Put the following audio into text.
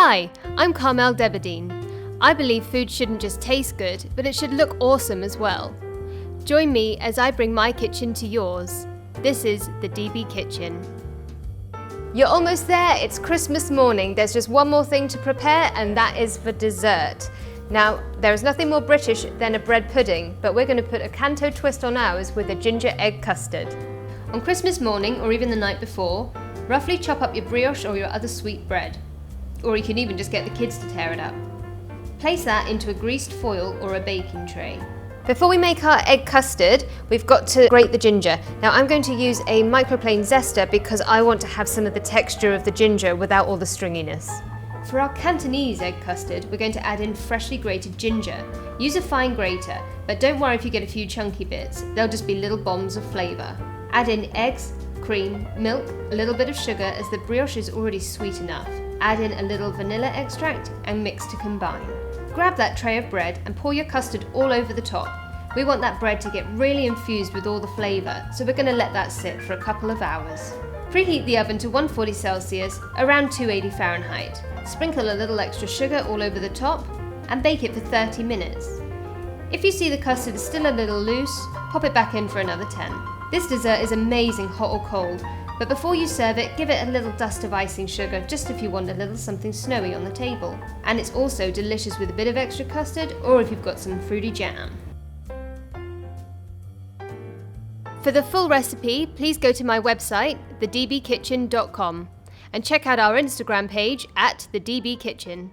Hi, I'm Carmel Debadine. I believe food shouldn't just taste good, but it should look awesome as well. Join me as I bring my kitchen to yours. This is the DB Kitchen. You're almost there, it's Christmas morning. There's just one more thing to prepare, and that is for dessert. Now, there is nothing more British than a bread pudding, but we're going to put a Canto twist on ours with a ginger egg custard. On Christmas morning, or even the night before, roughly chop up your brioche or your other sweet bread. Or you can even just get the kids to tear it up. Place that into a greased foil or a baking tray. Before we make our egg custard, we've got to grate the ginger. Now I'm going to use a microplane zester because I want to have some of the texture of the ginger without all the stringiness. For our Cantonese egg custard, we're going to add in freshly grated ginger. Use a fine grater, but don't worry if you get a few chunky bits. They'll just be little bombs of flavour. Add in eggs, cream, milk, a little bit of sugar as the brioche is already sweet enough. Add in a little vanilla extract and mix to combine. Grab that tray of bread and pour your custard all over the top. We want that bread to get really infused with all the flavour, so we're going to let that sit for a couple of hours. Preheat the oven to 140 Celsius, around 280 Fahrenheit. Sprinkle a little extra sugar all over the top and bake it for 30 minutes. If you see the custard is still a little loose, pop it back in for another 10. This dessert is amazing hot or cold, but before you serve it, give it a little dust of icing sugar just if you want a little something snowy on the table. And it's also delicious with a bit of extra custard or if you've got some fruity jam. For the full recipe, please go to my website, thedbkitchen.com, and check out our Instagram page @thedbkitchen.